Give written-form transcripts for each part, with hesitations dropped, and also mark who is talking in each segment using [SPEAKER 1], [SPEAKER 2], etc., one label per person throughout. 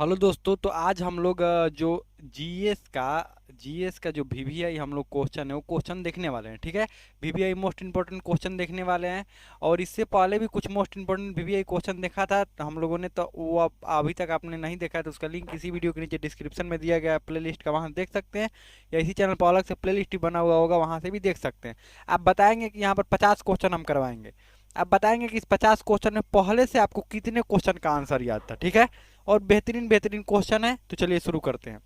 [SPEAKER 1] Hello दोस्तों। तो आज हम लोग जो जीएस का जो वीवीआई हम लोग क्वेश्चन है वो क्वेश्चन देखने वाले हैं। ठीक है, वीवीआई मोस्ट इंपॉर्टेंट क्वेश्चन देखने वाले हैं। और इससे पहले भी कुछ मोस्ट इंपॉर्टेंट वीवीआई क्वेश्चन देखा था तो हम लोगों ने, तो वो अभी तक आपने नहीं देखा है तो उसका लिंक इसी वीडियो के नीचे डिस्क्रिप्शन में दिया गया है, प्ले लिस्ट का, वहाँ देख सकते हैं। या इसी चैनल पर अलग से प्ले लिस्ट बना हुआ होगा, वहाँ से भी देख सकते हैं। आप बताएंगे कि यहाँ पर 50 क्वेश्चन हम करवाएंगे। आप बताएंगे कि इस 50 क्वेश्चन में पहले से आपको कितने क्वेश्चन का आंसर याद था। ठीक है, और बेहतरीन बेहतरीन क्वेश्चन है, तो चलिए शुरू करते हैं।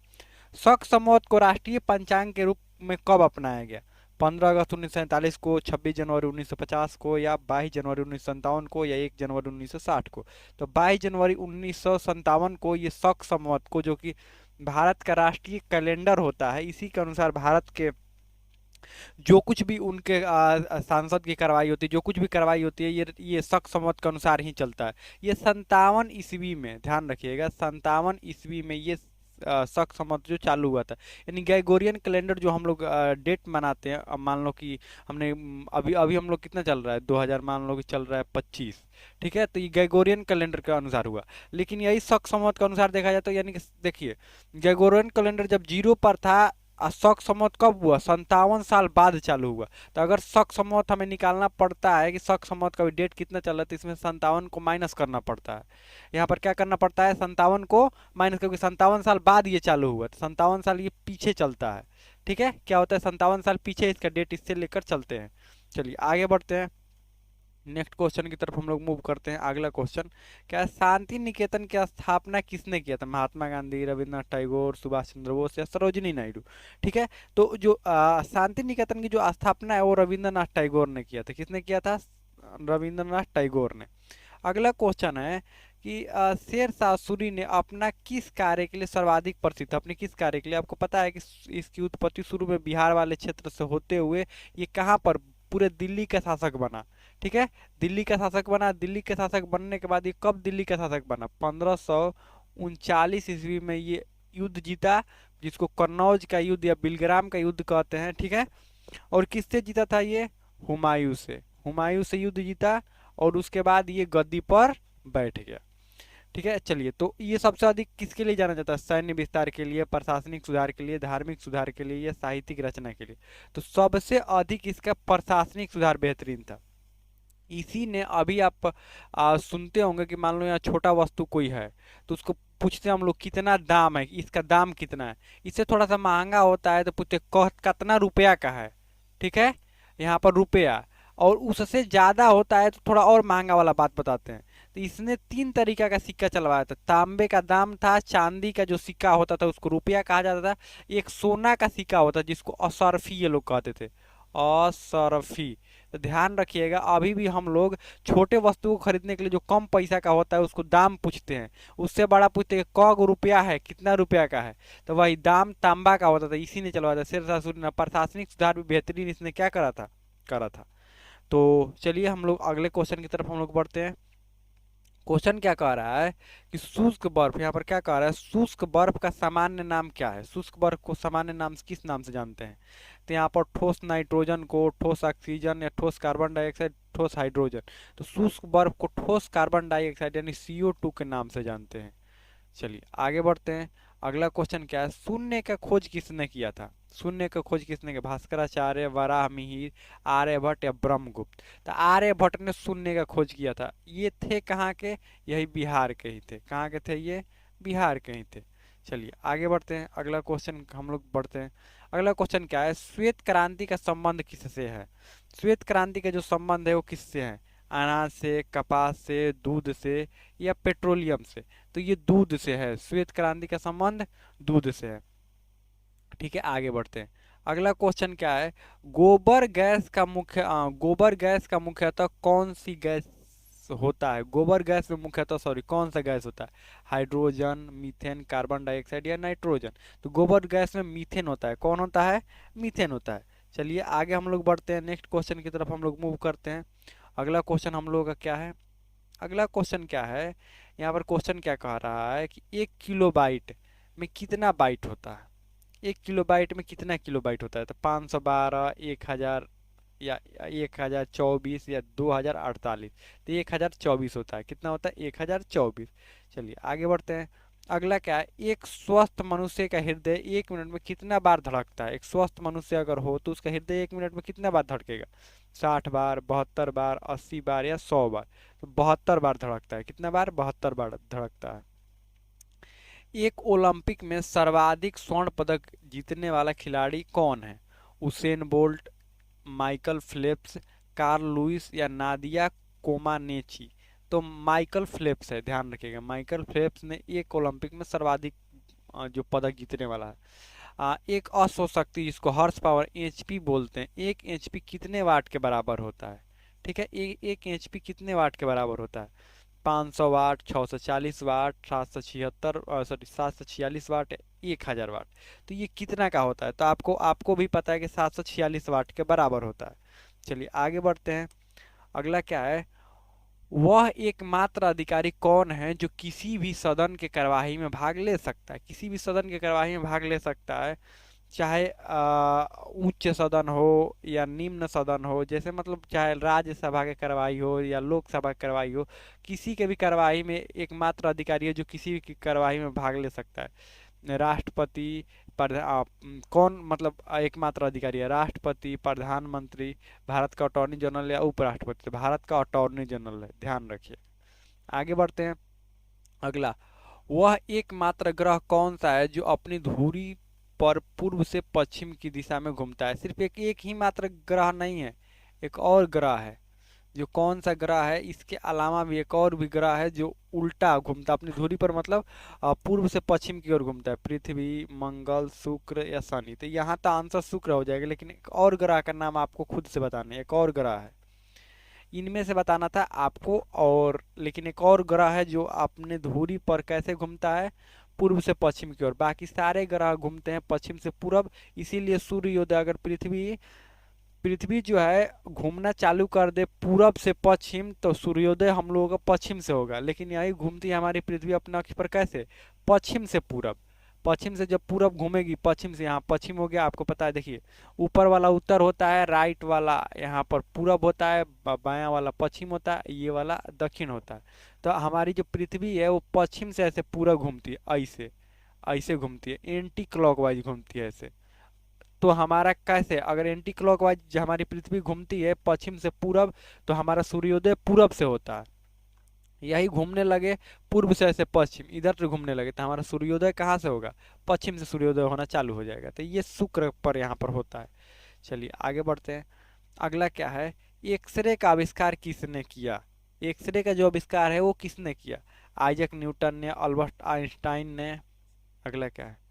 [SPEAKER 1] शक संवत को राष्ट्रीय पंचांग के रूप में कब अपनाया गया? 15 अगस्त 1947 को, 26 जनवरी 1950 को, या 22 जनवरी 1957 को, या 1 जनवरी 1960 को? तो 22 जनवरी 1957 को ये शक संवत को, जो कि भारत का राष्ट्रीय कैलेंडर होता है, इसी के अनुसार भारत के जो कुछ भी उनके सांसद की कार्रवाई होती है, जो कुछ भी कार्रवाई होती है, ये शक संवत के अनुसार ही चलता है। ये 57 ईस्वी में, ध्यान रखिएगा, 57 ईस्वी में ये शक संवत जो चालू हुआ था। यानी ग्रेगोरियन कैलेंडर जो हम लोग डेट मनाते हैं, अब मान लो कि हमने अभी अभी हम लोग कितना चल रहा है, 2000 मान लो कि चल रहा है 25। ठीक है, तो ये ग्रेगोरियन कैलेंडर के अनुसार हुआ। लेकिन यही शक संवत के अनुसार देखा जाए तो, यानी कि देखिए, ग्रेगोरियन कैलेंडर जब जीरो पर था, शक संवत कब हुआ? 57 साल बाद चालू हुआ। तो अगर शक संवत हमें निकालना पड़ता है कि शक संवत का डेट कितना चल रहा है, तो इसमें 57 को माइनस करना पड़ता है। यहाँ पर क्या करना पड़ता है? 57 को माइनस, क्योंकि 57 साल बाद ये चालू हुआ, तो 57 साल ये पीछे चलता है। ठीक है, क्या होता है, 57 साल पीछे इसका डेट, इससे लेकर चलते हैं। चलिए आगे बढ़ते हैं, नेक्स्ट क्वेश्चन की तरफ हम लोग मूव करते हैं। अगला क्वेश्चन क्या है? शांति निकेतन की स्थापना किसने किया था? महात्मा गांधी, रविन्द्रनाथ टैगोर, सुभाष चंद्र बोस, या सरोजिनी नायडू? ठीक है, तो जो शांति निकेतन की जो स्थापना है वो रविन्द्रनाथ टैगोर ने किया था। किसने किया था? रविन्द्रनाथ टैगोर ने। अगला क्वेश्चन है कि शेर शाह सूरी ने अपना किस कार्य के लिए सर्वाधिक प्रसिद्ध, अपने किस कार्य के लिए? आपको पता है कि इसकी उत्पत्ति शुरू में बिहार वाले क्षेत्र से होते हुए ये कहाँ पर, पूरे दिल्ली का शासक बना। ठीक है, दिल्ली का शासक बना। दिल्ली का शासक बनने के बाद ये कब दिल्ली का शासक बना? 1539 ईस्वी में ये युद्ध जीता, जिसको कन्नौज का युद्ध या बिलग्राम का युद्ध कहते हैं। ठीक है, और किससे जीता था ये? हुमायूं से। हुमायूं से युद्ध जीता, और उसके बाद ये गद्दी पर बैठ गया। ठीक है, चलिए, तो ये सबसे अधिक किसके लिए जाना जाता है? सैन्य विस्तार के लिए, प्रशासनिक सुधार के लिए, धार्मिक सुधार के लिए, या साहित्यिक रचना के लिए? तो सबसे अधिक इसका प्रशासनिक सुधार बेहतरीन था। इसी ने, अभी आप सुनते होंगे कि मान लो यहाँ छोटा वस्तु कोई है, तो उसको पूछते हैं हम लोग कितना दाम है, इसका दाम कितना है। इससे थोड़ा सा महंगा होता है तो पूछते कितना रुपया का है। ठीक है, यहाँ पर रुपया। और उससे ज्यादा होता है तो थोड़ा और महंगा वाला बात बताते हैं। तो इसने 3 तरीका का सिक्का चलवाया था। तांबे का दाम था, चांदी का जो सिक्का होता था उसको रुपया कहा जाता था, एक सोना का सिक्का होता जिसको असरफी ये लोग कहते थे, असरफी। तो ध्यान रखिएगा, अभी भी हम लोग छोटे वस्तु को खरीदने के लिए जो कम पैसा का होता है उसको दाम पूछते हैं, उससे बड़ा पूछते हैं क गो रुपया है, कितना रुपया का है। तो वही दाम तांबा का होता था, इसी ने चलवाया था। शेर शाह सूरी ने प्रशासनिक सुधार भी बेहतरीन इसने क्या करा था। तो चलिए हम लोग अगले क्वेश्चन की तरफ हम लोग बढ़ते हैं। क्वेश्चन क्या कह रहा है कि शुष्क बर्फ, यहाँ पर क्या कह रहा है, शुष्क बर्फ का सामान्य नाम क्या है? शुष्क बर्फ को सामान्य नाम से किस नाम से जानते हैं? तो यहाँ पर ठोस नाइट्रोजन को, ठोस ऑक्सीजन, या ठोस कार्बन डाइऑक्साइड, ठोस हाइड्रोजन। तो शुष्क बर्फ को ठोस कार्बन डाइऑक्साइड यानी CO2 के नाम से जानते हैं। चलिए आगे बढ़ते हैं। अगला क्वेश्चन क्या है? शून्य का खोज किसने किया था? शून्य का खोज किसने किया? भास्कराचार्य, वराह मिहिर, आर्यभट्ट, या ब्रह्मगुप्त? तो आर्यभट्ट ने शून्य का खोज किया था। ये थे कहाँ के? यही बिहार के ही थे। कहाँ के थे ये? बिहार के ही थे। चलिए आगे बढ़ते हैं, अगला क्वेश्चन हम लोग बढ़ते हैं। अगला क्वेश्चन क्या है? श्वेत क्रांति का संबंध किससे है? श्वेत क्रांति का जो संबंध है वो किससे है? अनाज से, कपास से, दूध से, या पेट्रोलियम से? तो ये दूध से है। श्वेत क्रांति का संबंध दूध से है। ठीक है, आगे बढ़ते हैं। अगला क्वेश्चन क्या है? गोबर गैस का मुख्यतः कौन सी गैस होता है? गोबर गैस में मुख्यतः, सॉरी, कौन सा गैस होता है? हाइड्रोजन, मीथेन, कार्बन डाइऑक्साइड, या नाइट्रोजन? तो गोबर गैस में मीथेन होता है। कौन होता है? मीथेन होता है। चलिए आगे हम लोग बढ़ते हैं, नेक्स्ट क्वेश्चन की तरफ हम लोग मूव करते हैं। अगला क्वेश्चन हम लोग का क्या है? अगला क्वेश्चन क्या है? यहाँ पर क्वेश्चन क्या कह रहा है कि 1 किलोबाइट में कितना बाइट होता है? 1 किलोबाइट में कितना किलोबाइट होता है? तो 512, 1000, या 1024, या 2048? तो 1024 होता है। कितना होता है? 1024। चलिए आगे बढ़ते हैं। अगला क्या है, एक स्वस्थ मनुष्य का हृदय 1 मिनट में कितना बार धड़कता है। एक स्वस्थ मनुष्य अगर हो तो उसका हृदय 1 मिनट में कितना बार धड़केगा, 60 बार, 72 बार, 80 बार या 100 बार। तो 72 बार धड़कता है। कितना बार, 72 बार धड़कता है। एक ओलंपिक में सर्वाधिक स्वर्ण पदक जीतने वाला खिलाड़ी कौन है। Usain Bolt, Michael Phelps, Carl Lewis या नादिया कोमानेची। तो माइकल फेल्प्स है, ध्यान रखिएगा। माइकल फेल्प्स ने एक ओलंपिक में सर्वाधिक जो पदक जीतने वाला है। एक अश्व शक्ति जिसको हॉर्स पावर एचपी बोलते हैं, एक एचपी कितने वाट के बराबर होता है। ठीक है, एक एचपी कितने वाट के बराबर होता है। 500 वाट, 640 वाट, 746 वाट, 1000 वाट। तो ये कितना का होता है, तो आपको आपको भी पता है कि 746 वाट के बराबर होता है। चलिए आगे बढ़ते हैं। अगला क्या है, वह एकमात्र अधिकारी कौन है जो किसी भी सदन के कार्यवाही में भाग ले सकता है। किसी भी सदन के कार्यवाही में भाग ले सकता है, चाहे उच्च सदन हो या निम्न सदन हो। जैसे मतलब चाहे राज्यसभा की कार्यवाही हो या लोकसभा की कार्यवाही हो, किसी के भी कार्यवाही में एकमात्र अधिकारी है जो किसी भी कार्यवाही में भाग ले सकता है। राष्ट्रपति, कौन मतलब एकमात्र अधिकारी है, राष्ट्रपति, प्रधानमंत्री, भारत का अटॉर्नी जनरल या उपराष्ट्रपति। तो भारत का अटॉर्नी जनरल है, ध्यान रखिए। आगे बढ़ते हैं। अगला, वह एकमात्र ग्रह कौन सा है जो अपनी धुरी पर पूर्व से पश्चिम की दिशा में घूमता है। सिर्फ एक एक ही मात्र ग्रह नहीं है, एक और ग्रह है। जो कौन सा ग्रह है, इसके अलावा भी एक और भी ग्रह है जो उल्टा घूमता है अपनी धुरी पर, मतलब पूर्व से पश्चिम की ओर घूमता है। पृथ्वी, मंगल, शुक्र या शनि। तो यहाँ तो आंसर शुक्र हो जाएगा, लेकिन एक और ग्रह का नाम आपको खुद से बताना है। एक और ग्रह है, इनमें से बताना था आपको। और लेकिन एक और ग्रह है जो अपने धुरी पर कैसे घूमता है, पूर्व से पश्चिम की ओर। बाकी सारे ग्रह घूमते हैं पश्चिम से पूर्व। इसीलिए सूर्योदय अगर पृथ्वी पृथ्वी जो है घूमना चालू कर दे पूरब से पश्चिम, तो सूर्योदय हम लोगों का पश्चिम से होगा। लेकिन यही घूमती है हमारी पृथ्वी अपने अक्ष पर कैसे, पश्चिम से पूरब। पश्चिम से जब पूरब घूमेगी, पश्चिम से, यहाँ पश्चिम हो गया आपको पता है। देखिए, ऊपर वाला उत्तर होता है, राइट वाला यहाँ पर पूरब होता है, बायां वाला पश्चिम होता है, ये वाला दक्षिण होता है। तो हमारी जो पृथ्वी है वो पश्चिम से ऐसे पूरा घूमती है, ऐसे ऐसे घूमती है, एंटी क्लॉकवाइज घूमती है ऐसे। तो हमारा कैसे, अगर एंटी क्लॉकवाइज हमारी पृथ्वी घूमती है पश्चिम से पूरब, तो हमारा सूर्योदय पूरब से होता है। यही घूमने लगे पूर्व से ऐसे पश्चिम, इधर से घूमने लगे, तो हमारा सूर्योदय कहाँ से होगा, पश्चिम से सूर्योदय होना चालू हो जाएगा। तो ये शुक्र पर यहाँ पर होता है। चलिए आगे बढ़ते हैं। अगला क्या है, एक्सरे का आविष्कार किसने किया। एक्सरे का जो आविष्कार है वो किसने किया। आइजैक न्यूटन ने, अल्बर्ट आइंस्टाइन ने। अगला क्या है,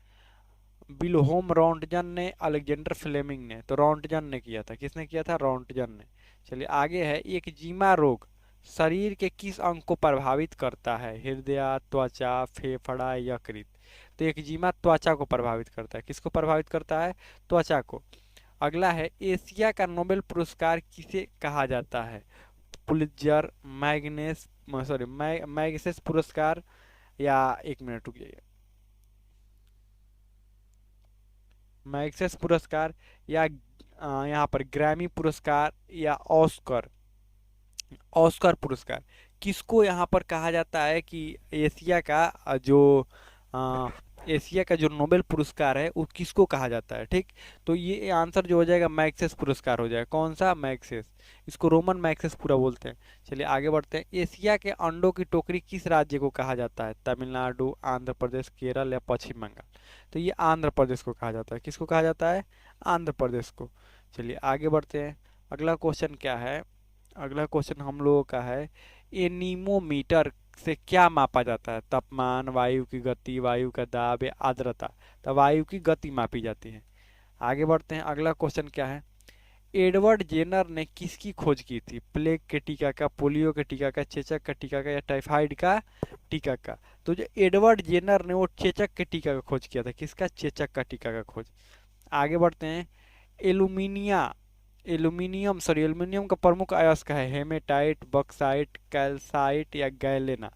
[SPEAKER 1] विल्होम रॉन्टजन ने, अलेक्जेंडर फ्लेमिंग ने। तो रॉन्टजन ने किया था, किसने किया था, रॉन्टजन ने। चलिए आगे है, एक जीमा रोग शरीर के किस अंग को प्रभावित करता है। हृदय, त्वचा, फेफड़ा, यकृत। तो एक जीमा त्वचा को प्रभावित करता है। किसको प्रभावित करता है, त्वचा को। अगला है, एशिया का नोबेल पुरस्कार किसे कहा जाता है। पुलित्जर, मैग्सेस पुरस्कार, या एक मिनट रुकिए, मैग्सेस पुरस्कार, या यहाँ पर ग्रैमी पुरस्कार, या ऑस्कर ऑस्कर पुरस्कार। किसको यहाँ पर कहा जाता है कि एशिया का अ, एशिया का जो नोबेल पुरस्कार है वो किसको कहा जाता है। ठीक, तो ये आंसर जो हो जाएगा मैग्सेस पुरस्कार हो जाएगा। कौन सा, मैग्सेस। इसको रोमन मैग्सेस पूरा बोलते हैं। चलिए आगे बढ़ते हैं। एशिया के अंडों की टोकरी किस राज्य को कहा जाता है। तमिलनाडु, आंध्र प्रदेश, केरल या पश्चिम बंगाल। तो ये आंध्र प्रदेश को कहा जाता है। किसको कहा जाता है, आंध्र प्रदेश को। चलिए आगे बढ़ते हैं। अगला क्वेश्चन क्या है, अगला क्वेश्चन हम लोगों का है, एनीमोमीटर से क्या मापा जाता है। तापमान, वायु की गति, वायु का दाब या आर्द्रता। तो वायु की गति मापी जाती है। आगे बढ़ते हैं। अगला क्वेश्चन क्या है, एडवर्ड जेनर ने किसकी खोज की थी। प्लेग के टीका का, पोलियो के टीका का, चेचक का टीका का या टाइफाइड का टीका का। तो जो एडवर्ड जेनर ने वो चेचक के टीका का खोज किया था। किसका, चेचक का टीका का खोज। आगे बढ़ते हैं। एलुमिनिया एल्यूमिनियम का प्रमुख अयस्क है। हेमेटाइट, बॉक्साइट, कैल्साइट या गैलेना।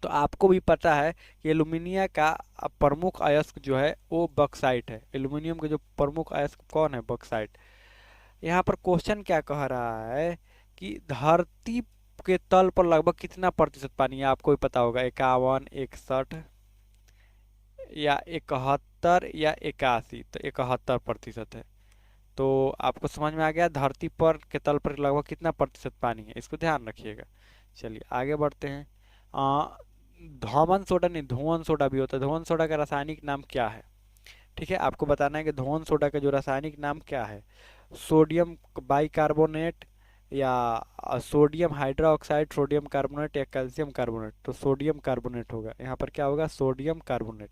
[SPEAKER 1] तो आपको भी पता है कि एल्यूमिनिया का प्रमुख अयस्क जो है वो बॉक्साइट है। एल्यूमिनियम का जो प्रमुख अयस्क कौन है, बॉक्साइट। यहाँ पर क्वेश्चन क्या कह रहा है कि धरती के तल पर लगभग कितना प्रतिशत पानी है। आपको भी पता होगा, 51, 61, या 71 या 81, तो 71% है। तो आपको समझ में आ गया धरती पर के तल पर लगभग कितना प्रतिशत पानी है, इसको ध्यान रखिएगा। चलिए आगे बढ़ते हैं। आ, धोमन सोडा नहीं, धुआं सोडा भी होता है। धुआं सोडा का रासायनिक नाम क्या है? ठीक है, आपको बताना है कि धुआं सोडा का जो रासायनिक नाम क्या है। सोडियम बाइकार्बोनेट, या सोडियम हाइड्रोक्साइड, सोडियम कार्बोनेट, या कैल्शियम कार्बोनेट। तो सोडियम कार्बोनेट होगा, यहाँ पर क्या होगा, सोडियम कार्बोनेट।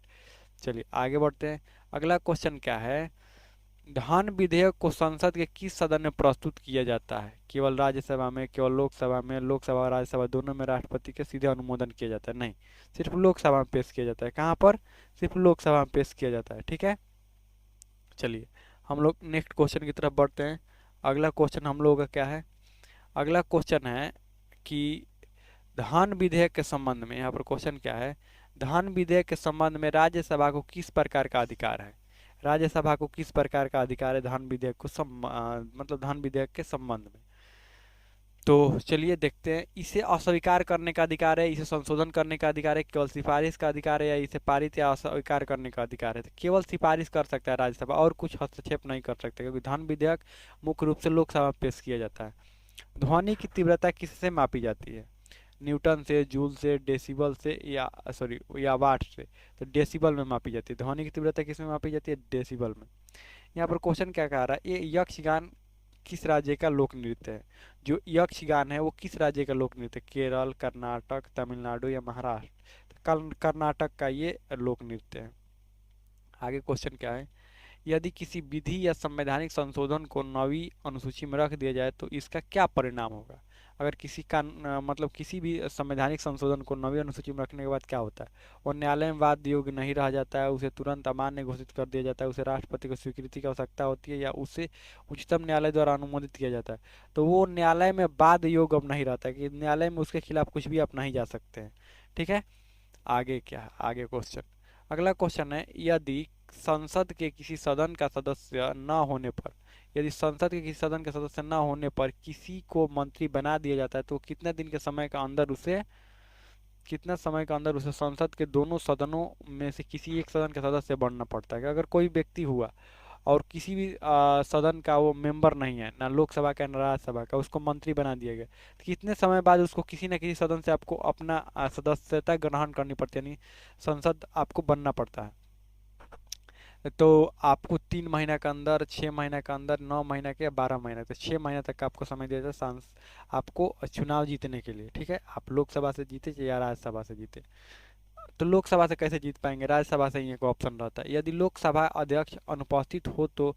[SPEAKER 1] चलिए आगे बढ़ते हैं। अगला क्वेश्चन क्या है, धन विधेयक को संसद के किस सदन में प्रस्तुत किया जाता है? केवल राज्यसभा में, केवल लोकसभा में, लोकसभा और राज्यसभा दोनों में राष्ट्रपति के सीधे अनुमोदन किया जाता है? नहीं, सिर्फ लोकसभा में पेश किया जाता है। कहाँ पर? सिर्फ लोकसभा में पेश किया जाता है। ठीक है, चलिए हम लोग नेक्स्ट क्वेश्चन की तरफ बढ़ते हैं। अगला क्वेश्चन हम लोगों का क्या है? अगला क्वेश्चन है कि धन विधेयक के संबंध में, यहाँ पर क्वेश्चन क्या है, धन विधेयक के संबंध में राज्यसभा को किस प्रकार का अधिकार है? राज्यसभा को किस प्रकार का अधिकार है धन विधेयक को मतलब धन विधेयक के संबंध में? तो चलिए देखते हैं। इसे अस्वीकार करने का अधिकार है, इसे संशोधन करने का अधिकार है, केवल सिफारिश का अधिकार है, या इसे पारित या अस्वीकार करने का अधिकार है? तो केवल सिफारिश कर सकता है राज्यसभा, और कुछ हस्तक्षेप नहीं कर सकता, क्योंकि धन विधेयक मुख्य रूप से लोकसभा में पेश किया जाता है। ध्वनि की तीव्रता किससे मापी जाती है? न्यूटन से, जूल से, डेसिबल से, या सॉरी या वाट से? तो डेसिबल में मापी जाती है। ध्वनि की तीव्रता किस में मापी जाती है? डेसिबल में। यहाँ पर क्वेश्चन क्या कह रहा है, ये यक्षगान किस राज्य का लोक नृत्य है? जो यक्षगान है वो किस राज्य का लोक नृत्य है? केरल, कर्नाटक, तमिलनाडु, या महाराष्ट्र? तो कर्नाटक का ये लोक नृत्य है। आगे क्वेश्चन क्या है, यदि किसी विधि या संवैधानिक संशोधन को 9वीं अनुसूची में रख दिया जाए तो इसका क्या परिणाम होगा? अगर किसी का मतलब किसी भी संवैधानिक संशोधन को 9वीं अनुसूची में रखने के बाद क्या होता है, वो न्यायालय में वाद योग्य नहीं रह जाता है, उसे तुरंत अमान्य घोषित कर दिया जाता है, उसे राष्ट्रपति को स्वीकृति की आवश्यकता होती है, या उसे उच्चतम न्यायालय द्वारा अनुमोदित किया जाता है? तो वो न्यायालय में वाद योग्य अब नहीं रहता है, कि न्यायालय में उसके खिलाफ कुछ भी आप नहीं जा सकते हैं। ठीक है, आगे क्या है, आगे क्वेश्चन। अगला क्वेश्चन है, यदि संसद के किसी सदन का सदस्य न होने पर, यदि संसद के किसी सदन के सदस्य न होने पर किसी को मंत्री बना दिया जाता है, तो कितने दिन के समय का अंदर उसे, कितना समय के अंदर उसे संसद के दोनों सदनों में से किसी एक सदन का सदस्य बनना पड़ता है? अगर कोई व्यक्ति हुआ और किसी भी सदन का वो मेंबर नहीं है, ना लोकसभा का ना राज्यसभा का, उसको मंत्री बना दिया गया, तो कितने समय बाद उसको किसी न किसी सदन से आपको अपना सदस्यता ग्रहण करनी पड़ती है, यानी संसद आपको बनना पड़ता है? तो आपको 3 महीना के अंदर, 6 महीना के अंदर, 9 महीना के, या 12 महीना, तो 6 महीना तक का आपको समय दिया जाता है आपको चुनाव जीतने के लिए। ठीक है, आप लोकसभा से जीते या राज्यसभा से जीते। तो लोकसभा से कैसे जीत पाएंगे, राज्यसभा से ही एक ऑप्शन रहता है। यदि लोकसभा अध्यक्ष अनुपस्थित हो तो,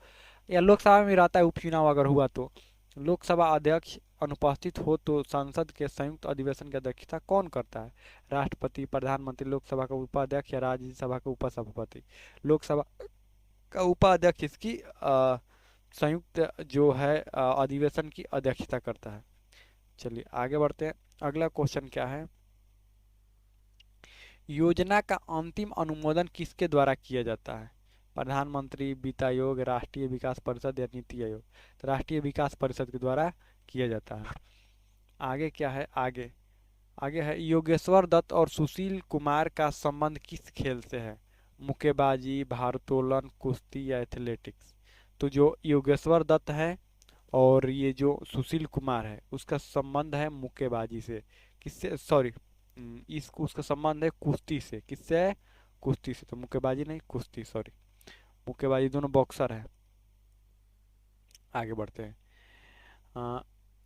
[SPEAKER 1] या लोकसभा में रहता है उपचुनाव अगर हुआ तो, लोकसभा अध्यक्ष अनुपस्थित हो तो संसद के संयुक्त अधिवेशन की अध्यक्षता कौन करता है? राष्ट्रपति, प्रधानमंत्री, लोकसभा का उपाध्यक्ष, या राज्यसभा का उपसभापति? लोकसभा का उपाध्यक्ष इसकी संयुक्त जो है अधिवेशन की अध्यक्षता करता है। चलिए आगे बढ़ते हैं। अगला क्वेश्चन क्या है, योजना का अंतिम अनुमोदन किसके द्वारा किया जाता है? प्रधानमंत्री, वित्त आयोग, राष्ट्रीय विकास परिषद, या नीति आयोग? तो राष्ट्रीय विकास परिषद के द्वारा किया जाता है। आगे क्या है, आगे आगे है, योगेश्वर दत्त और सुशील कुमार का संबंध किस खेल से है? मुक्केबाजी, भारोत्तोलन, कुश्ती, या एथलेटिक्स? तो जो योगेश्वर दत्त है और ये जो सुशील कुमार है, उसका संबंध है मुक्केबाजी से। किससे, सॉरी, इस उसका संबंध है कुश्ती से। किससे है? कुश्ती से। तो मुक्केबाजी नहीं, कुश्ती, सॉरी, मुक्केबाजी, दोनों बॉक्सर है। आगे बढ़ते हैं।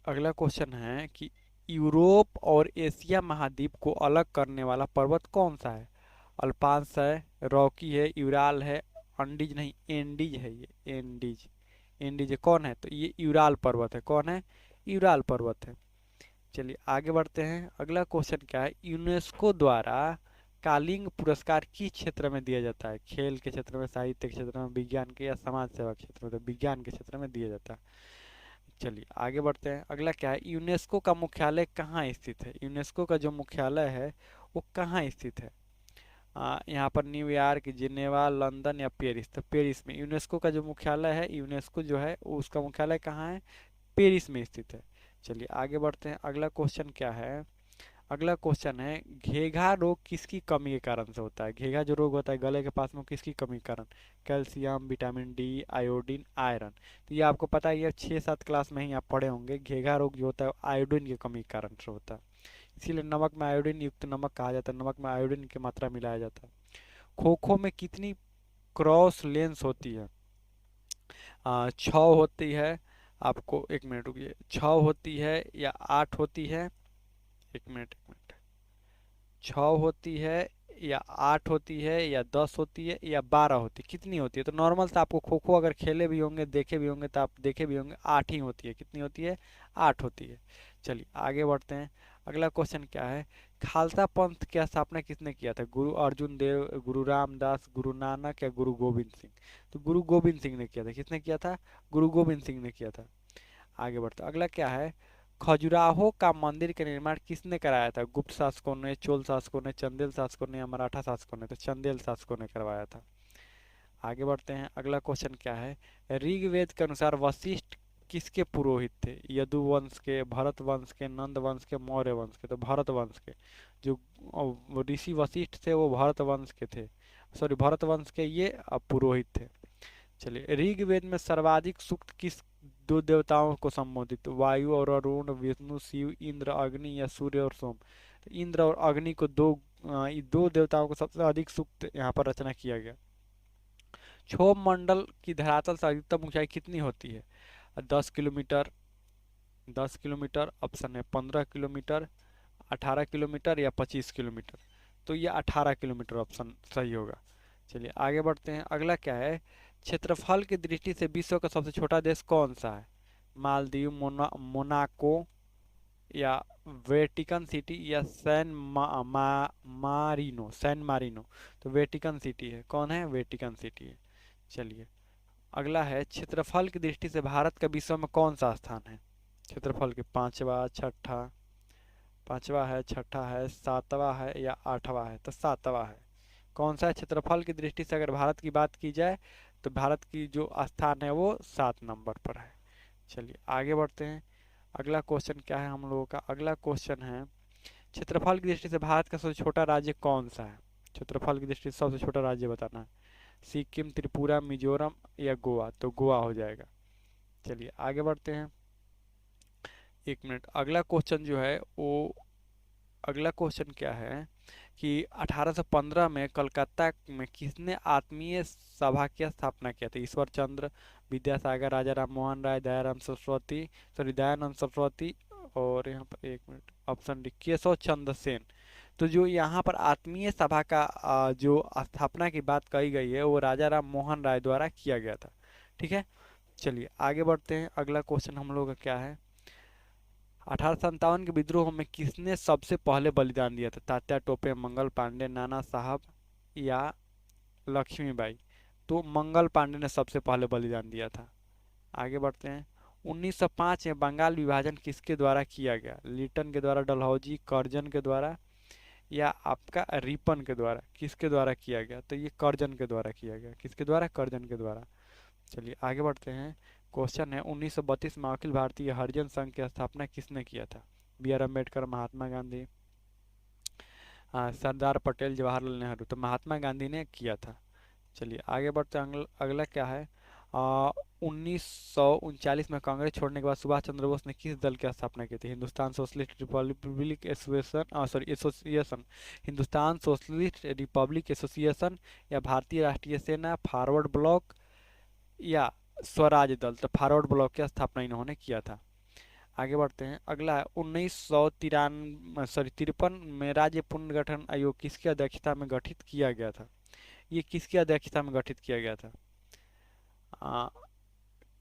[SPEAKER 1] अगला क्वेश्चन है कि यूरोप और एशिया महाद्वीप को अलग करने वाला पर्वत कौन सा है? अल्पांस है, रॉकी है, यूराल है, अंडीज नहीं, एंडीज है, ये एंडीज, एंडीज है। कौन है? तो ये यूराल पर्वत है। कौन है? यूराल पर्वत है। चलिए आगे बढ़ते हैं। अगला क्वेश्चन क्या है, यूनेस्को द्वारा कालिंग पुरस्कार किस क्षेत्र में दिया जाता है? खेल के क्षेत्र में, साहित्य के क्षेत्र में, विज्ञान के, या समाज सेवा के क्षेत्र में? तो विज्ञान के क्षेत्र में दिया जाता है। चलिए आगे बढ़ते हैं। अगला क्या है, यूनेस्को का मुख्यालय कहाँ स्थित है? यूनेस्को का जो मुख्यालय है वो कहाँ स्थित है? यहाँ पर न्यूयॉर्क, जिनेवा, लंदन, या पेरिस? तो पेरिस में। यूनेस्को का जो मुख्यालय है, यूनेस्को जो है उसका मुख्यालय कहाँ है? पेरिस में स्थित है। चलिए आगे बढ़ते हैं। अगला क्वेश्चन क्या है, अगला क्वेश्चन है, घेघा रोग किसकी कमी के कारण से होता है? घेघा जो रोग होता है गले के पास में, वो किसकी कमी के कारण? Calcium, vitamin D, iodine, iron. तो ये आपको पता है, ये 6-7 क्लास में ही आप पढ़े होंगे। घेघा रोग जो होता है आयोडीन की कमी के कारण से होता है, इसीलिए नमक में आयोडीन युक्त नमक कहा जाता है, नमक में आयोडीन की मात्रा मिलाया जाता है। खो खो में कितनी क्रॉस लेंस होती है? 6 होती है। आपको 1 मिनट रुकिए, 6 होती है या 8 होती है? 1 मिनट, 6 होती है या 8 होती है या 10 होती है या 12 होती है? कितनी होती है? तो नॉर्मल से आपको खो खो अगर खेले भी होंगे, देखे भी होंगे, तो आप देखे भी होंगे 8 ही होती है। कितनी होती है? 8 होती है। चलिए आगे बढ़ते हैं। अगला क्वेश्चन क्या है, खालसा पंथ की स्थापना किसने किया था? गुरु अर्जुन देव, गुरु रामदास, गुरु नानक या गुरु गोविंद सिंह? तो गुरु गोविंद सिंह ने किया था। किसने किया था? गुरु गोविंद सिंह ने किया था। आगे बढ़ते हैं। अगला क्या है, खजुराहो का मंदिर का निर्माण किसने कराया था? गुप्त शासकों ने, चोल शासकों ने, चंदेल शासकों ने या मराठा शासकों ने? तो चंदेल शासकों ने करवाया था। आगे बढ़ते हैं। अगला क्वेश्चन क्या है, ऋग्वेद के अनुसार वशिष्ठ किसके पुरोहित थे? यदु वंश के, भरत वंश के, नंद वंश के, मौर्य वंश के? तो भरत वंश के। जो ऋषि वशिष्ठ थे वो भरत वंश के थे, सॉरी भरत वंश के ये पुरोहित थे। चलिए, ऋग्वेद में सर्वाधिक सूक्त किस दो देवताओं को संबोधित? वायु और अरुण, विष्णु, शिव, इंद्र, अग्नि या सूर्य और सोम? तो इंद्र और अग्नि को ये दो देवताओं को सबसे अधिक सूक्त यहाँ पर रचना किया गया। क्षोभ मंडल की धरातल से अधिकतम ऊंचाई कितनी होती है? 10 किलोमीटर, 10 किलोमीटर, ऑप्शन है 15 किलोमीटर, 18 किलोमीटर या 25 किलोमीटर? तो ये 18 किलोमीटर ऑप्शन सही होगा। चलिए आगे बढ़ते हैं। अगला क्या है, क्षेत्रफल की दृष्टि से विश्व का सबसे छोटा देश कौन सा है? मालदीव, मोनाको या वेटिकन सिटी या मारिनो, सैन मारिनो? तो वेटिकन सिटी है। कौन है? वेटिकन सिटी है। चलिए अगला है, क्षेत्रफल की दृष्टि से भारत का विश्व में कौन सा स्थान है? क्षेत्रफल के पांचवा, छठा, पांचवा है, छठा है, सातवां है या आठवां है? तो सातवां है। कौन सा है? क्षेत्रफल की दृष्टि से अगर भारत की बात की जाए तो भारत की जो स्थान है वो 7 नंबर पर है। चलिए आगे बढ़ते हैं। अगला क्वेश्चन क्या है हम लोगों का? अगला क्वेश्चन है, क्षेत्रफल की दृष्टि से भारत का सबसे छोटा राज्य कौन सा है? क्षेत्रफल की दृष्टि से सबसे छोटा राज्य बताना है। सिक्किम, त्रिपुरा, मिजोरम या गोवा? तो गोवा हो जाएगा। चलिए आगे बढ़ते हैं। 1 मिनट। अगला क्वेश्चन जो है वो, अगला क्वेश्चन क्या है कि 1815 में कलकत्ता में किसने आत्मीय सभा की स्थापना किया था? ईश्वर चंद्र, विद्यासागर, राजा राम मोहन राय, दयाराम सरस्वती, सॉरी दयानंद सरस्वती, और यहाँ पर 1 minute, option D Keshav Chandra Sen. तो जो यहाँ पर आत्मीय सभा का जो स्थापना की बात कही गई है वो राजा राम मोहन राय द्वारा किया गया था। ठीक है। चलिए आगे बढ़ते हैं। अगला क्वेश्चन हम लोग का क्या है, 1857 के विद्रोह में किसने सबसे पहले बलिदान दिया था? तात्या टोपे, मंगल पांडे, नाना साहब या लक्ष्मीबाई? तो मंगल पांडे ने सबसे पहले बलिदान दिया था। आगे बढ़ते हैं। 1905 में बंगाल विभाजन किसके द्वारा किया गया? लिटन के द्वारा, डलहौजी, कर्जन के द्वारा या आपका रिपन के द्वारा? किसके द्वारा किया गया? तो ये कर्जन के द्वारा किया गया। किसके द्वारा? कर्जन के द्वारा। चलिए आगे बढ़ते हैं। क्वेश्चन है, 1932 में अखिल भारतीय हरिजन संघ की स्थापना किसने किया था? B are Ambedkar, Mahatma Gandhi, Sardar Patel, Jawaharlal Nehru? तो महात्मा गांधी ने किया था। चलिए आगे बढ़ते हैं। अगला क्या है, 1939 में कांग्रेस छोड़ने के बाद सुभाष चंद्र बोस ने किस दल की स्थापना की थी? Hindustan socialist Republic association, sorry association, Hindustan socialist Republic association या भारतीय राष्ट्रीय सेना, फॉरवर्ड ब्लॉक या स्वराज दल? तो फॉरवर्ड ब्लॉक की स्थापना इन्होंने किया था। आगे बढ़ते हैं। अगला है, 1953 में राज्य पुनर्गठन आयोग किसकी अध्यक्षता में गठित किया गया था? ये किसकी अध्यक्षता में गठित किया गया था?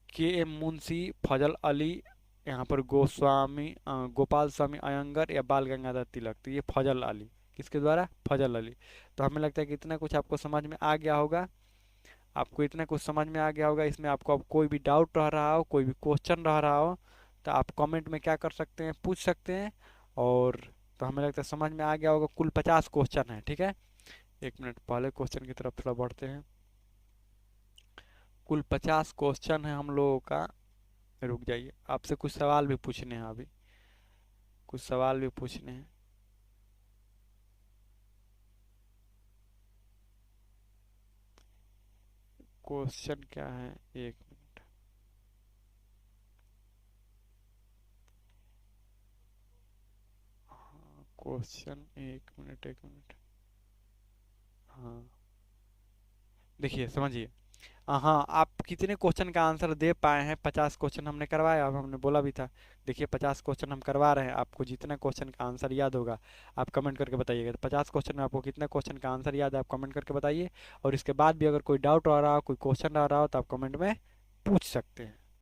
[SPEAKER 1] के एम मुंशी, फजल अली, यहाँ पर गोस्वामी, गोपाल स्वामी अयंगर या बाल गंगाधर तिलक? तो ये फजल अली। किसके द्वारा? फजल अली। तो हमें लगता है कि इतना कुछ आपको समझ में आ गया होगा। आपको इतना कुछ समझ में आ गया होगा। इसमें आपको अब कोई भी डाउट रह रहा हो, कोई भी क्वेश्चन रह रहा हो, तो आप कमेंट में क्या कर सकते हैं? पूछ सकते हैं। और तो हमें लगता है समझ में आ गया होगा। कुल 50 क्वेश्चन है। ठीक है। 1 मिनट, पहले क्वेश्चन की तरफ थोड़ा बढ़ते हैं। कुल 50 क्वेश्चन है हम लोगों का। रुक जाइए, आपसे कुछ सवाल भी पूछने हैं अभी, कुछ सवाल भी पूछने हैं। क्वेश्चन क्या है, एक मिनट। हाँ क्वेश्चन, एक मिनट एक मिनट। हाँ देखिए समझिए। हाँ आप कितने क्वेश्चन का आंसर दे पाए हैं? 50 क्वेश्चन हमने करवाया, अब हमने बोला भी था। देखिए 50 क्वेश्चन हम करवा रहे हैं, आपको जितना क्वेश्चन का आंसर याद होगा आप कमेंट करके बताइएगा। तो 50 क्वेश्चन में आपको कितना क्वेश्चन का आंसर याद है आप कमेंट करके बताइए। और इसके बाद भी अगर कोई डाउट आ रहा हो, कोई क्वेश्चन आ रहा हो, तो आप कमेंट में पूछ सकते हैं।